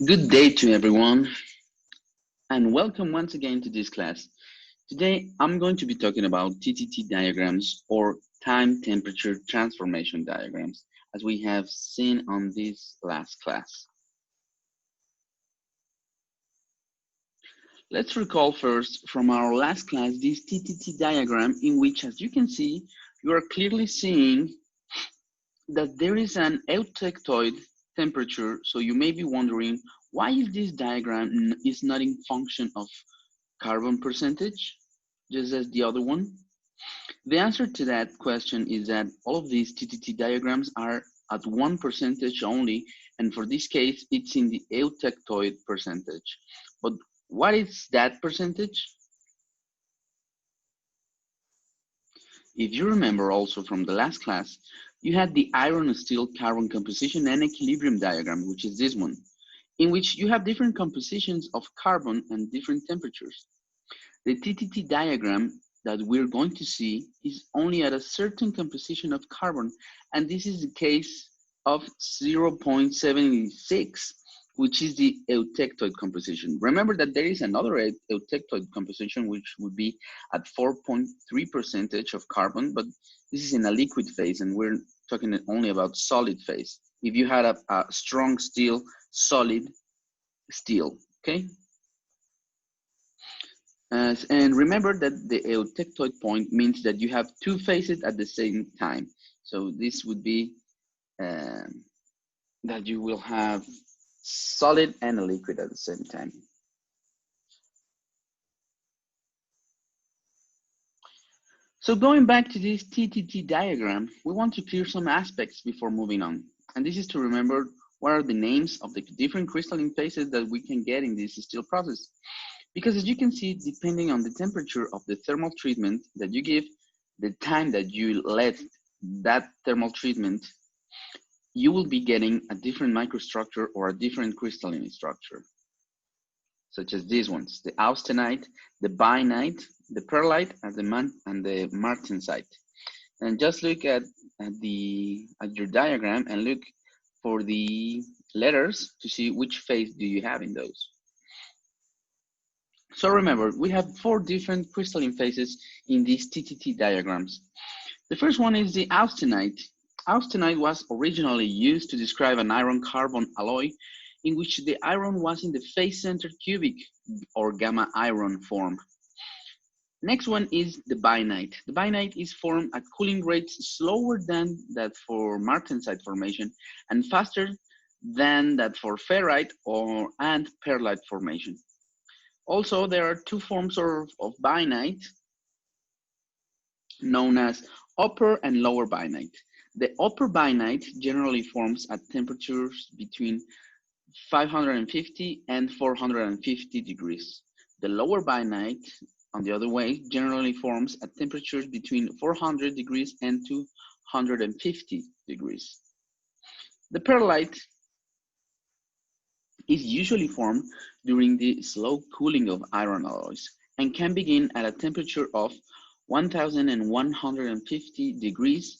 Good day to everyone, and welcome once again to this class. Today, I'm going to be talking about TTT diagrams or time temperature transformation diagrams, as we have seen on this last class. Let's recall first from our last class this TTT diagram in which, as you can see, you are clearly seeing that there is an eutectoid temperature. So you may be wondering, why is this diagram is not in function of carbon percentage, just as the other one? The answer to that question is that all of these TTT diagrams are at 1% only, and for this case, it's in the eutectoid percentage. But what is that percentage? If you remember also from the last class, you had the iron steel carbon composition and equilibrium diagram, which is this one, in which you have different compositions of carbon and different temperatures. The TTT diagram that we're going to see is only at a certain composition of carbon, and this is the case of 0.76, which is the eutectoid composition. Remember that there is another eutectoid composition which would be at 4.3% of carbon, but this is in a liquid phase, and we're talking only about solid phase. If you had a strong steel, solid steel, okay? And remember that the eutectoid point means that you have two phases at the same time. So this would be that you will have solid and a liquid at the same time. So going back to this TTT diagram, we want to clear some aspects before moving on. And this is to remember what are the names of the different crystalline phases that we can get in this steel process. Because as you can see, depending on the temperature of the thermal treatment that you give, the time that you let that thermal treatment, you will be getting a different microstructure or a different crystalline structure, such as these ones, the austenite, the bainite, the perlite, and the martensite. And just look at your diagram and look for the letters to see which phase do you have in those. So remember, we have 4 different crystalline phases in these TTT diagrams. The first one is the austenite. Austenite was originally used to describe an iron-carbon alloy in which the iron was in the face-centered cubic or gamma iron form. Next one is the bainite. The bainite is formed at cooling rates slower than that for martensite formation and faster than that for ferrite and perlite formation. Also, there are 2 forms of bainite known as upper and lower bainite. The upper bainite generally forms at temperatures between 550 and 450 degrees. The lower bainite, on the other way, generally forms at temperatures between 400 degrees and 250 degrees. The perlite is usually formed during the slow cooling of iron alloys and can begin at a temperature of 1150 degrees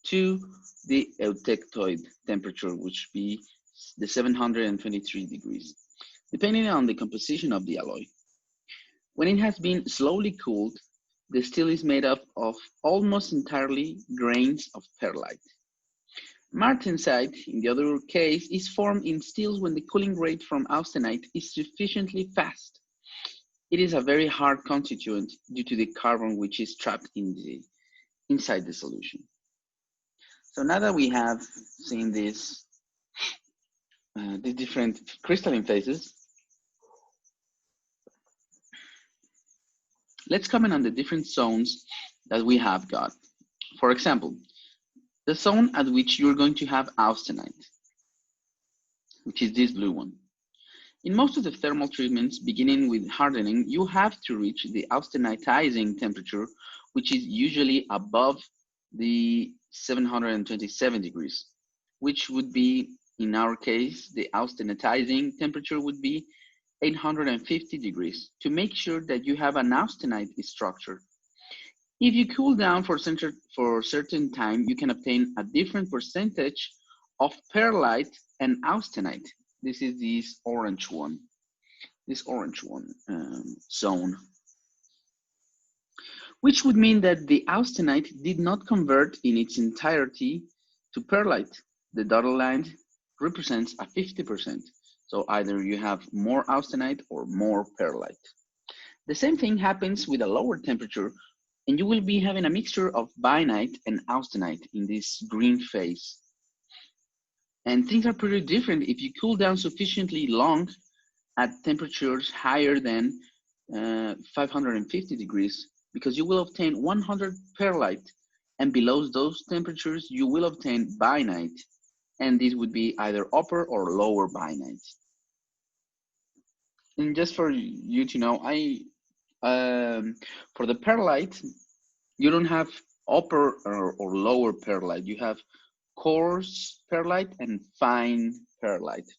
to the eutectoid temperature, which be the 723 degrees, depending on the composition of the alloy. When it has been slowly cooled, the steel is made up of almost entirely grains of perlite. Martensite, in the other case, is formed in steels when the cooling rate from austenite is sufficiently fast. It is a very hard constituent due to the carbon which is trapped inside the solution. So now that we have seen this, the different crystalline phases, let's comment on the different zones that we have got. For example, the zone at which you're going to have austenite, which is this blue one. In most of the thermal treatments, beginning with hardening, you have to reach the austenitizing temperature, which is usually above the 727 degrees, which would be, in our case, the austenitizing temperature would be 850 degrees to make sure that you have an austenite structure. If you cool down for a certain time, you can obtain a different percentage of perlite and austenite. This is this orange one zone, which would mean that the austenite did not convert in its entirety to perlite. The dotted line represents a 50%. So either you have more austenite or more perlite. The same thing happens with a lower temperature, and you will be having a mixture of bainite and austenite in this green phase. And things are pretty different if you cool down sufficiently long at temperatures higher than 550 degrees, because you will obtain 100 perlite, and below those temperatures you will obtain bainite, and this would be either upper or lower bainite. And just for you to know, for the perlite, you don't have upper or lower perlite. You have coarse perlite and fine perlite.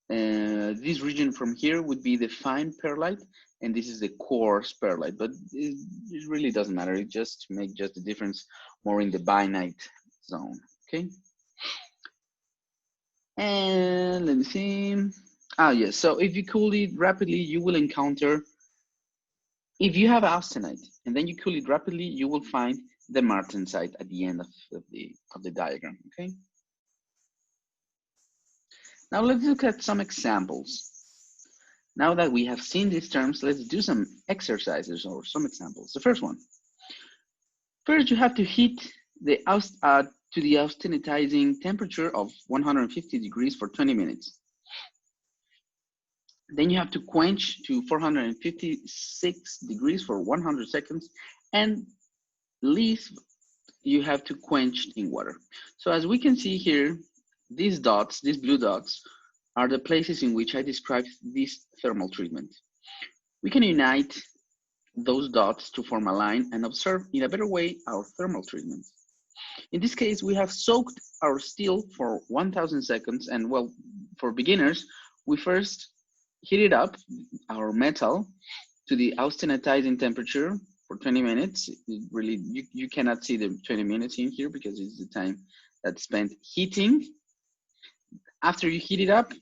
This region from here would be the fine perlite, and this is the coarse perlite, but it really doesn't matter. It just makes just the difference more in the bainite zone, okay? And let me see. Yes, so if you cool it rapidly, you will encounter, if you have austenite and then you cool it rapidly, you will find the martensite at the end of the diagram, okay? Now let's look at some examples. Now that we have seen these terms, let's do some exercises or some examples. The first one. First, you have to heat to the austenitizing temperature of 150 degrees for 20 minutes. Then you have to quench to 456 degrees for 100 seconds, and least you have to quench in water. So as we can see here, these dots, these blue dots, are the places in which I described this thermal treatment. We can unite those dots to form a line and observe in a better way our thermal treatment. In this case, we have soaked our steel for 1000 seconds, and well, for beginners, we first heated up our metal to the austenitizing temperature for 20 minutes. Really, you cannot see the 20 minutes in here because it's the time that's spent heating. After you heat it up,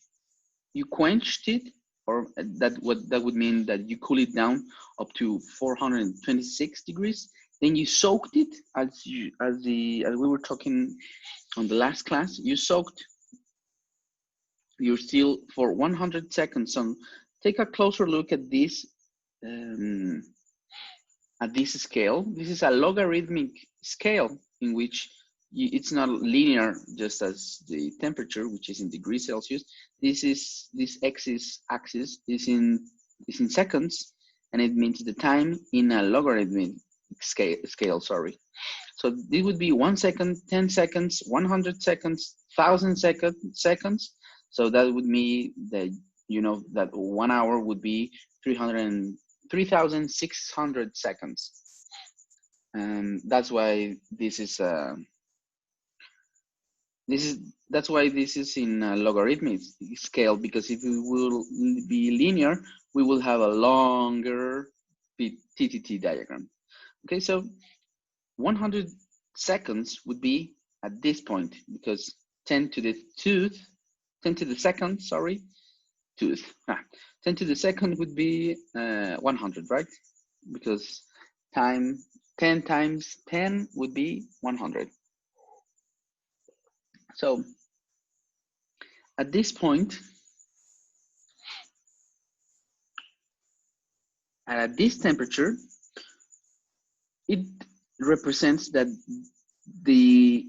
you quenched it, or that would mean that you cool it down up to 426 degrees. Then you soaked it, as we were talking on the last class. You soaked your steel for 100 seconds. So take a closer look at this scale. This is a logarithmic scale in which it's not linear, just as the temperature, which is in degrees Celsius. This axis is in seconds, and it means the time in a logarithmic scale. Sorry. So this would be 1 second, 10 seconds, 100 seconds, 1000 seconds. So that would mean that, you know, that 1 hour would be 3,600 seconds. And that's why this is that's why this is in a logarithmic scale, because if it will be linear, we will have a longer TTT diagram. Okay, so 100 seconds would be at this point, because 10 to the second, sorry, 10 to the second would be 100, right? Because 10 times 10 would be 100. So at this point, and at this temperature, it represents that the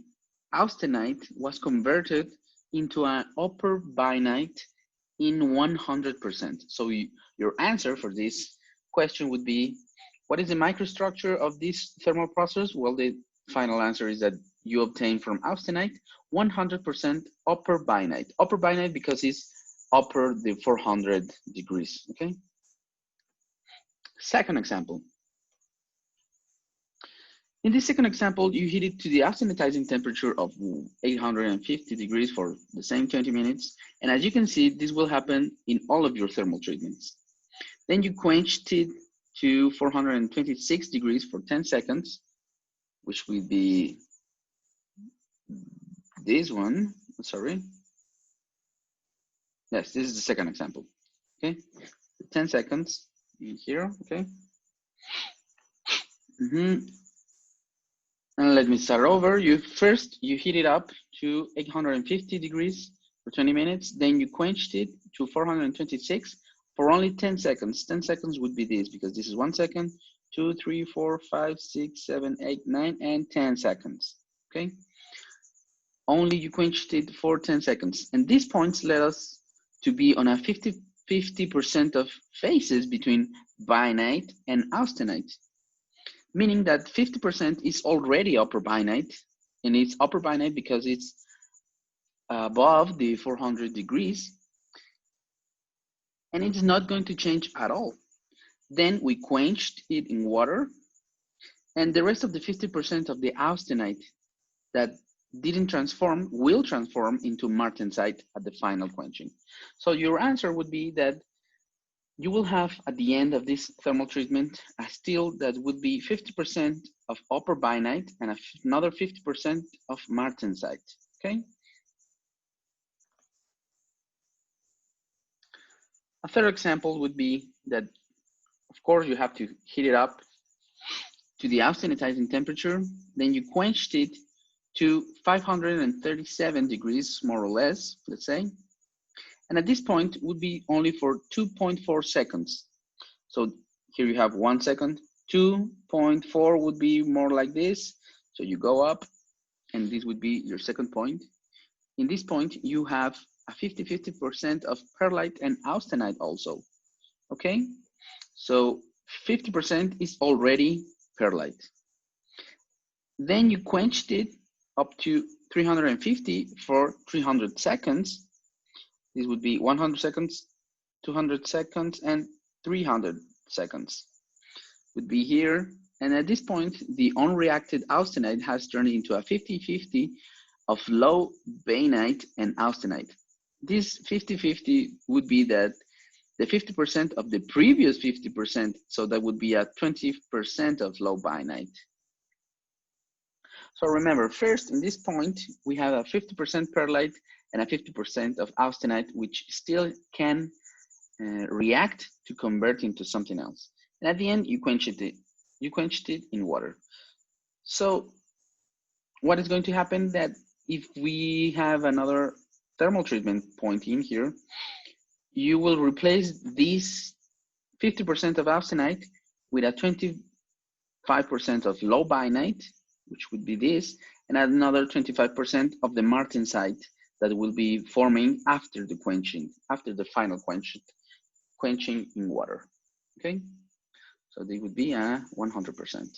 austenite was converted into an upper bainite in 100%. So your answer for this question would be, what is the microstructure of this thermal process? Well, the final answer is that you obtain from austenite 100% upper bainite. Upper bainite because it's upper the 400 degrees, okay? Second example. In this second example, you heat it to the austenitizing temperature of 850 degrees for the same 20 minutes. And as you can see, this will happen in all of your thermal treatments. Then you quenched it to 426 degrees for 10 seconds, which will be this one, sorry. Yes, this is the second example. Okay, 10 seconds in here. Okay. And let me start over. You heat it up to 850 degrees for 20 minutes. Then you quenched it to 426 for only 10 seconds. 10 seconds would be this, because this is 1 second, 2, 3, 4, 5, 6, 7, 8, 9, and 10 seconds. Okay. Only you quenched it for 10 seconds. And these points led us to be on a 50% of phases between bainite and austenite, meaning that 50% is already upper bainite, and it's upper bainite because it's above the 400 degrees, and it's not going to change at all. Then we quenched it in water, and the rest of the 50% of the austenite that didn't transform will transform into martensite at the final quenching. So your answer would be that you will have at the end of this thermal treatment a steel that would be 50% of upper bainite and another 50% of martensite. Okay. A third example would be that, of course, you have to heat it up to the austenitizing temperature. Then you quenched it to 537 degrees, more or less, let's say. And at this point would be only for 2.4 seconds. So here you have 1 second, 2.4 would be more like this. So you go up, and this would be your second point. In this point, you have a 50% of perlite and austenite also. Okay, so 50% is already perlite. Then you quenched it up to 350 for 300 seconds. This would be 100 seconds, 200 seconds, and 300 seconds would be here. And at this point, the unreacted austenite has turned into a 50-50 of low bainite and austenite. This 50-50 would be that the 50% of the previous 50%, so that would be a 20% of low bainite. So remember, first in this point, we have a 50% perlite and a 50% of austenite, which still can react to convert into something else. And at the end, you quenched it in water. So what is going to happen that if we have another thermal treatment point in here, you will replace this 50% of austenite with a 25% of low bainite, which would be this, and another 25% of the martensite that will be forming after the quenching, after the final quenching in water. Okay, so they would be a 100%.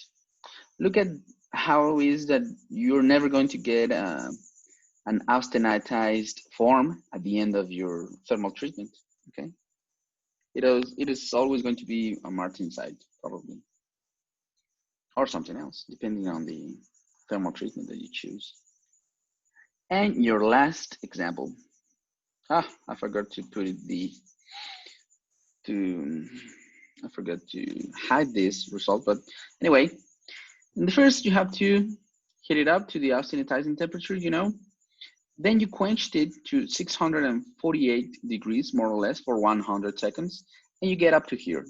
Look at how is that you're never going to get an austenitized form at the end of your thermal treatment. Okay, it is always going to be a martensite probably, or something else, depending on the thermal treatment that you choose. And your last example. I forgot to put it I forgot to hide this result, but anyway, in the first you have to heat it up to the austenitizing temperature, you know. Then you quenched it to 648 degrees, more or less, for 100 seconds, and you get up to here.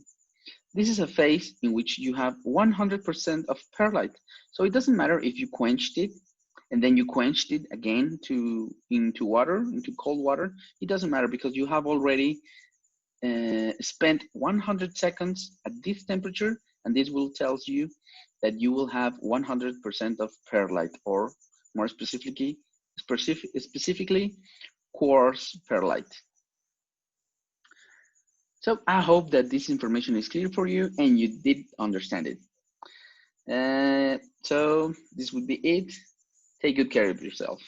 This is a phase in which you have 100% of perlite. So it doesn't matter if you quenched it and then you quenched it again into water, into cold water. It doesn't matter because you have already spent 100 seconds at this temperature, and this will tell you that you will have 100% of perlite, or more specifically quartz perlite. So I hope that this information is clear for you and you did understand it. So this would be it. Take good care of yourself.